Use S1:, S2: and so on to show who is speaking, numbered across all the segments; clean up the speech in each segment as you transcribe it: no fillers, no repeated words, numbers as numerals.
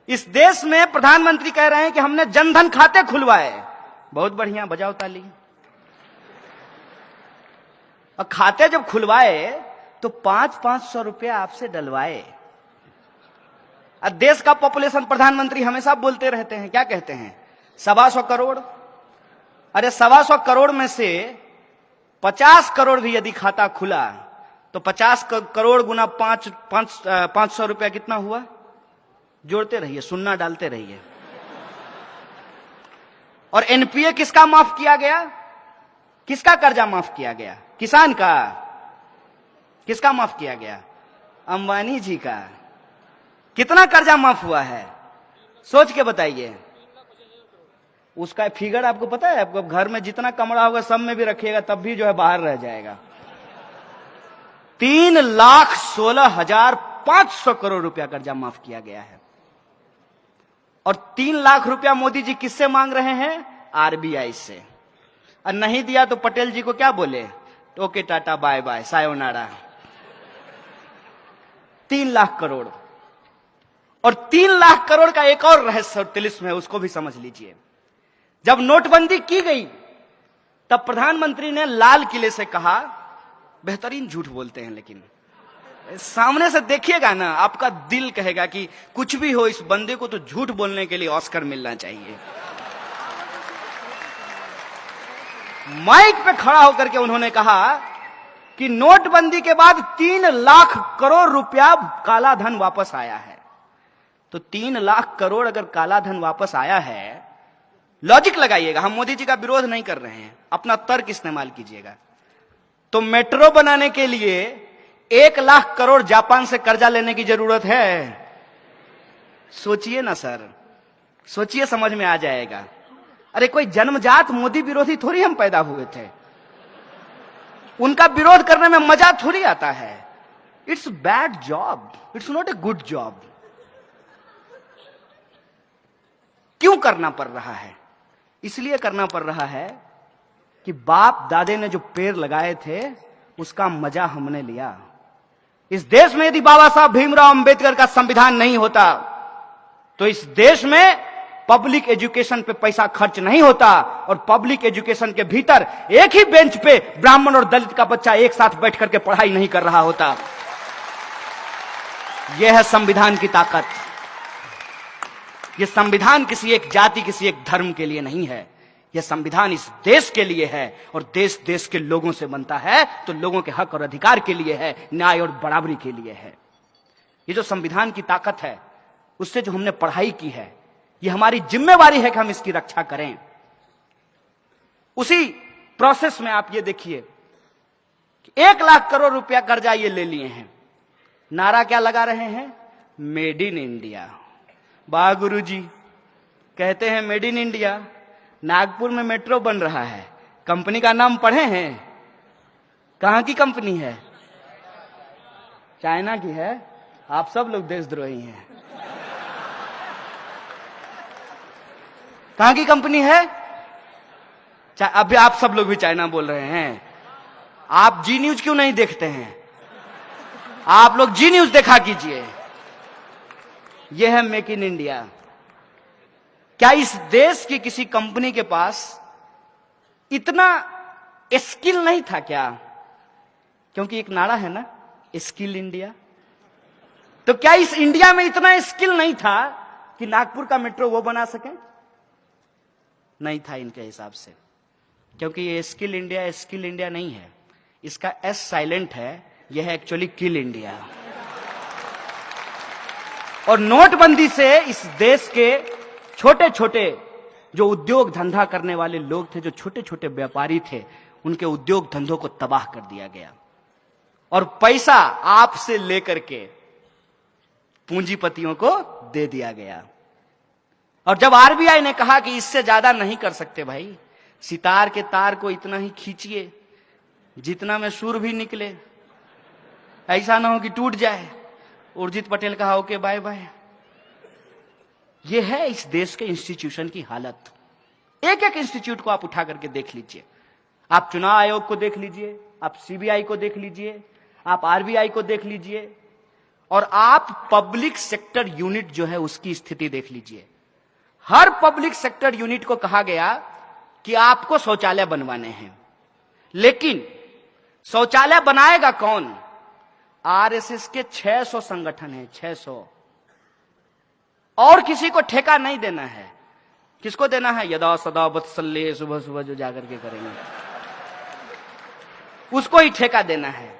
S1: इस देश में प्रधानमंत्री कह रहे हैं कि हमने जनधन खाते खुलवाए। बहुत बढ़िया, बजाओ ताली। और खाते जब खुलवाए तो 500-500 रुपया आपसे डलवाए। और देश का पॉपुलेशन प्रधानमंत्री हमेशा बोलते रहते हैं, क्या कहते हैं? 125 करोड़। अरे 125 करोड़ में से 50 करोड़ भी यदि खाता खुला तो 50 करोड़ गुना 500 रुपया कितना हुआ? जोड़ते रहिए, सुन्ना डालते रहिए। और एनपीए किसका माफ किया गया? किसका कर्जा माफ किया गया? किसान का। किसका माफ किया गया? अंबानी जी का। कितना कर्जा माफ हुआ है सोच के बताइए। उसका फिगर आपको पता है? आपको घर में जितना कमरा होगा सब में भी रखिएगा तब भी जो है बाहर रह जाएगा। 3,16,500 करोड़ रुपया कर्जा माफ किया गया है। और 3 लाख रुपया मोदी जी किससे मांग रहे हैं? आरबीआई से। और नहीं दिया तो पटेल जी को क्या बोले? Okay tata bye bye sayonara. 3 lakh crore. और 3 लाख करोड़ का एक और रहस्य और तिलिस्म है, उसको भी समझ लीजिए। जब नोटबंदी की गई तब प्रधानमंत्री ने लाल किले से कहा, बेहतरीन झूठ बोलते हैं लेकिन सामने से देखिएगा ना आपका दिल कहेगा कि कुछ भी हो इस बंदे को तो झूठ बोलने के लिए ऑस्कर मिलना चाहिए। माइक पे खड़ा होकर के उन्होंने कहा कि नोटबंदी के बाद 3 लाख करोड़ रुपया काला धन वापस आया है। तो 3 लाख करोड़ अगर काला धन वापस आया है, लॉजिक लगाइएगा, हम मोदी जी का विरोध नहीं कर रहे हैं, अपना तर्क इस्तेमाल कीजिएगा। तो मेट्रो बनाने के लिए 1 लाख करोड़ जापान से कर्जा लेने की जरूरत है? सोचिए ना सर, सोचिए, समझ में आ जाएगा। अरे कोई जन्मजात मोदी विरोधी थोड़ी हम पैदा हुए थे, उनका विरोध करने में मजा थोड़ी आता है। It's bad job, it's not a good job. क्यों करना पड़ रहा है? इसलिए करना पड़ रहा है कि बाप दादे ने जो पेड़ लगाए थे उसका मजा हमने लिया। इस देश में यदि बाबा साहब भीमराव अंबेडकर का संविधान नहीं होता तो इस देश में पब्लिक एजुकेशन पे पैसा खर्च नहीं होता और पब्लिक एजुकेशन के भीतर एक ही बेंच पे ब्राह्मण और दलित का बच्चा एक साथ बैठ करके पढ़ाई नहीं कर रहा होता। यह है संविधान की ताकत। यह संविधान किसी एक जाति, किसी एक धर्म के लिए नहीं है। यह संविधान इस देश के लिए है और देश देश के लोगों से बनता है तो लोगों के हक और अधिकार के लिए है, न्याय और बराबरी के लिए है। ये जो संविधान की ताकत है उससे जो हमने पढ़ाई की है, ये हमारी जिम्मेवारी है कि हम इसकी रक्षा करें। उसी प्रोसेस में आप ये देखिए कि 1 लाख करोड़ रुपया कर्जा ये ले लिए हैं। नारा क्या लगा रहे हैं? Made in India. वाह गुरुजी, कहते हैं मेड इन इंडिया। नागपुर में मेट्रो बन रहा है, कंपनी का नाम पढ़े हैं? कहां की कंपनी है? चाइना की है। आप सब लोग देशद्रोही हैं। कहां की कंपनी है? अभी आप सब लोग भी चाइना बोल रहे हैं। आप जी न्यूज क्यों नहीं देखते हैं? आप लोग जी न्यूज देखा कीजिए। यह है मेक इन इंडिया। क्या इस देश की किसी कंपनी के पास इतना स्किल नहीं था क्या? क्योंकि एक नारा है ना, स्किल इंडिया। तो क्या इस इंडिया में इतना स्किल नहीं था कि नागपुर का मेट्रो वो बना सके? नहीं था इनके हिसाब से। क्योंकि ये स्किल इंडिया नहीं है, इसका एस साइलेंट है, यह है एक्चुअली किल इंडिया। और नोटबंदी से इस देश के छोटे छोटे जो उद्योग धंधा करने वाले लोग थे, जो छोटे छोटे व्यापारी थे, उनके उद्योग धंधों को तबाह कर दिया गया और पैसा आपसे लेकर के पूंजीपतियों को दे दिया गया। और जब आरबीआई ने कहा कि इससे ज्यादा नहीं कर सकते भाई, सितार के तार को इतना ही खींचिए जितना में सुर भी निकले, ऐसा ना हो कि टूट जाए। उर्जित पटेल कहा ओके बाय बाय। यह है इस देश के इंस्टीट्यूशन की हालत। एक एक इंस्टीट्यूट को आप उठा करके देख लीजिए। आप चुनाव आयोग को देख लीजिए, आप सीबीआई को देख लीजिए, आप आरबीआई को देख लीजिए, और आप पब्लिक सेक्टर यूनिट जो है उसकी स्थिति देख लीजिए। हर पब्लिक सेक्टर यूनिट को कहा गया कि आपको शौचालय बनवाने हैं, लेकिन शौचालय बनाएगा कौन? आरएसएस के 600 संगठन हैं, 600, और किसी को ठेका नहीं देना है। किसको देना है? यदा सदा वत्सल्य, सुबह सुबह जो जाकर के करेंगे उसको ही ठेका देना है।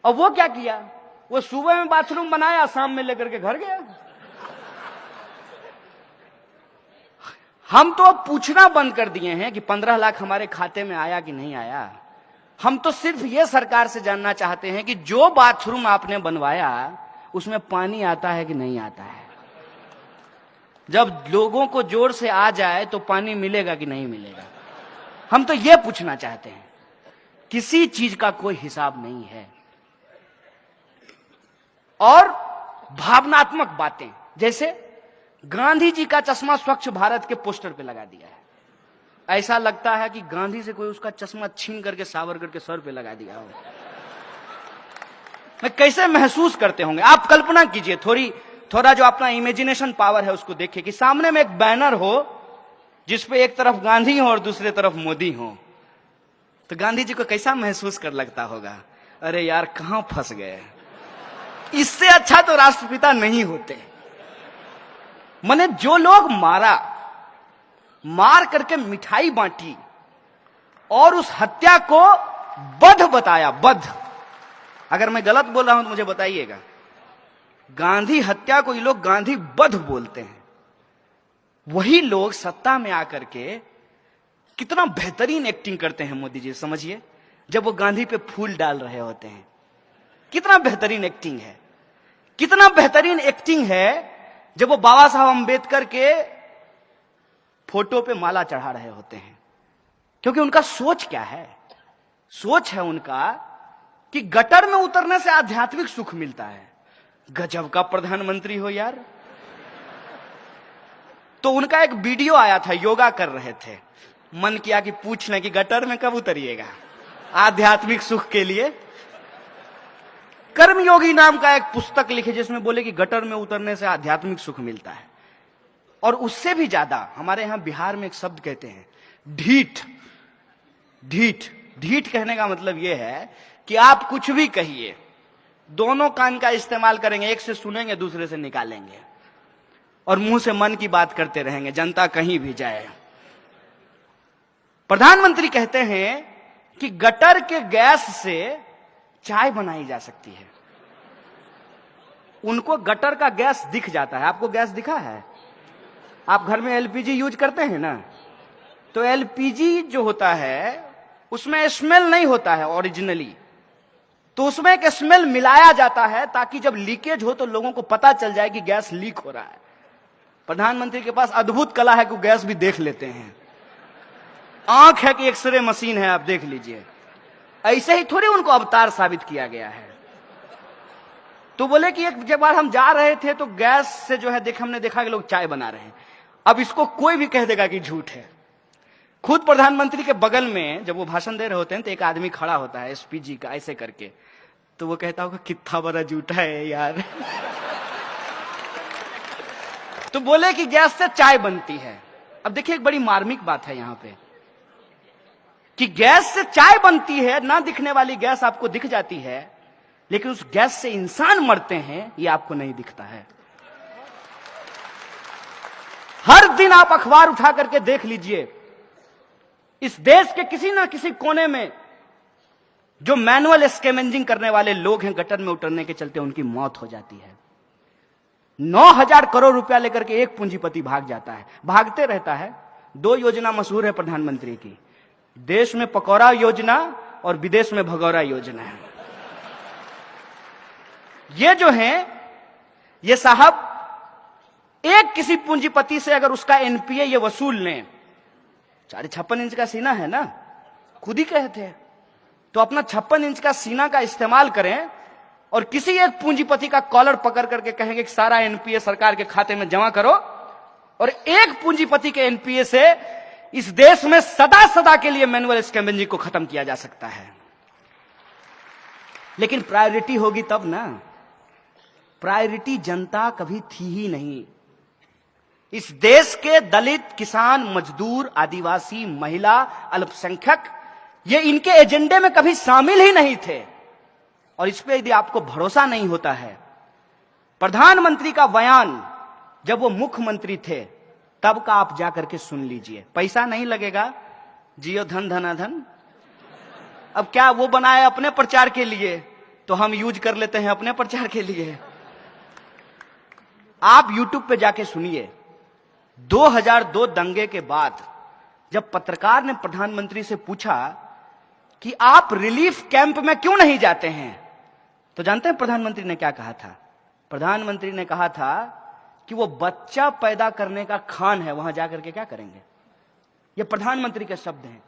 S1: और वो क्या किया? वो सुबह में बाथरूम बनाया, शाम में लेकर के घर गया। हम तो पूछना बंद कर दिए हैं कि 15 लाख हमारे खाते में आया कि नहीं आया। हम तो सिर्फ ये सरकार से जानना चाहते हैं कि जो बाथरूम आपने बनवाया उसमें पानी आता है कि नहीं आता है। जब लोगों को जोर से आ जाए तो पानी मिलेगा कि नहीं मिलेगा, हम तो ये पूछना चाहते हैं। किसी चीज का कोई हिसाब नहीं है। और भावनात्मक बातें, जैसे गांधी जी का चश्मा स्वच्छ भारत के पोस्टर पे लगा दिया है। ऐसा लगता है कि गांधी से कोई उसका चश्मा छीन करके सावरकर के सर पे लगा दिया हो। मैं कैसे महसूस करते होंगे आप कल्पना कीजिए। थोड़ा जो अपना इमेजिनेशन पावर है उसको देखिए कि सामने में एक बैनर हो जिसपे एक तरफ गांधी हो और दूसरे तरफ मोदी हो, तो गांधी जी को कैसा महसूस कर लगता होगा? अरे यार कहां फंस गए, इससे अच्छा तो राष्ट्रपिता नहीं होते। माने जो लोग मार करके मिठाई बांटी और उस हत्या को बध बताया, बध। अगर मैं गलत बोल रहा हूं तो मुझे बताइएगा। गांधी हत्या को ये लोग गांधी बध बोलते हैं। वही लोग सत्ता में आकर के कितना बेहतरीन एक्टिंग करते हैं मोदी जी, समझिए। जब वो गांधी पे फूल डाल रहे होते हैं, कितना बेहतरीन एक्टिंग है। कितना बेहतरीन एक्टिंग है जब वो बाबा साहब अंबेडकर के फोटो पे माला चढ़ा रहे होते हैं। क्योंकि उनका सोच क्या है? सोच है उनका कि गटर में उतरने से आध्यात्मिक सुख मिलता है। गजब का प्रधानमंत्री हो यार। तो उनका एक वीडियो आया था, योगा कर रहे थे। मन किया कि पूछ लें कि गटर में कब उतरिएगा आध्यात्मिक सुख के लिए। कर्मयोगी नाम का एक पुस्तक लिखे जिसमें बोले कि गटर में उतरने से आध्यात्मिक सुख मिलता है। और उससे भी ज्यादा हमारे यहां बिहार में एक शब्द कहते हैं, ढीठ। ढीठ ढीठ कहने का मतलब यह है कि आप कुछ भी कहिए, दोनों कान का इस्तेमाल करेंगे, एक से सुनेंगे दूसरे से निकालेंगे और मुंह से मन की बात करते रहेंगे, जनता कहीं भी जाए। प्रधानमंत्री कहते हैं कि गटर के गैस से चाय बनाई जा सकती है। उनको गटर का गैस दिख जाता है। आपको गैस दिखा है? आप घर में एलपीजी यूज करते हैं ना, तो एलपीजी जो होता है उसमें स्मेल नहीं होता है ओरिजिनली, तो उसमें एक स्मेल मिलाया जाता है ताकि जब लीकेज हो तो लोगों को पता चल जाए कि गैस लीक हो रहा है। प्रधानमंत्री के पास अद्भुत कला है कि गैस भी देख लेते हैं। आंख है कि एक्सरे मशीन है, आप देख लीजिए। ऐसे ही थोड़ी उनको अवतार साबित किया गया है। तो बोले कि एक बार हम जा रहे थे तो गैस से जो है हमने देखा कि लोग चाय बना रहे हैं। अब इसको कोई भी कह देगा कि झूठ है। खुद प्रधानमंत्री के बगल में जब वो भाषण दे रहे होते हैं तो एक आदमी खड़ा होता है एसपीजी का, ऐसे करके, तो वो कहता होगा कितना बड़ा झूठा है यार। तो बोले कि गैस से चाय बनती है। अब देखिए एक बड़ी मार्मिक बात है यहां पे कि गैस से चाय बनती है, ना दिखने वाली गैस आपको दिख जाती है, लेकिन उस गैस से इंसान मरते हैं ये आपको नहीं दिखता है। हर दिन आप अखबार उठा करके देख लीजिए, इस देश के किसी ना किसी कोने में जो मैनुअल स्कैवेंजिंग करने वाले लोग हैं, गटर में उतरने के चलते उनकी मौत हो जाती है। 9,000 करोड़ रुपया लेकर के एक पूंजीपति भाग जाता है, भागते रहता है। 2 योजना मशहूर है प्रधानमंत्री की, देश में पकौड़ा योजना और विदेश में भगौरा योजना है। ये जो है ये साहब एक किसी पूंजीपति से अगर उसका एनपीए ये वसूल लें, 56 इंच का सीना है ना, खुद ही कहते हैं, तो अपना 56 इंच का सीना का इस्तेमाल करें और किसी एक पूंजीपति का कॉलर पकड़ करके कहेंगे कि सारा एनपीए सरकार के खाते में जमा करो, और एक पूंजीपति के एनपीए से इस देश में सदा सदा के लिए मैनुअल स्कैवेंजिंग को खत्म किया जा सकता है। लेकिन प्रायोरिटी होगी तब ना। प्रायोरिटी जनता कभी थी ही नहीं। इस देश के दलित, किसान, मजदूर, आदिवासी, महिला, अल्पसंख्यक, ये इनके एजेंडे में कभी शामिल ही नहीं थे। और इस पे यदि आपको भरोसा नहीं होता है, प्रधानमंत्री का बयान जब वो मुख्यमंत्री थे तब का आप जाकर के सुन लीजिए। पैसा नहीं लगेगा, जियो धन धना धन। अब क्या वो बनाए अपने प्रचार के लिए, तो हम यूज कर लेते हैं अपने प्रचार के लिए। आप YouTube पे जाके सुनिए। 2002 दंगे के बाद जब पत्रकार ने प्रधानमंत्री से पूछा कि आप रिलीफ कैंप में क्यों नहीं जाते हैं, तो जानते हैं प्रधानमंत्री ने क्या कहा था? प्रधानमंत्री ने कहा था कि वो बच्चा पैदा करने का खान है, वहां जाकर के क्या करेंगे। ये प्रधानमंत्री के शब्द हैं।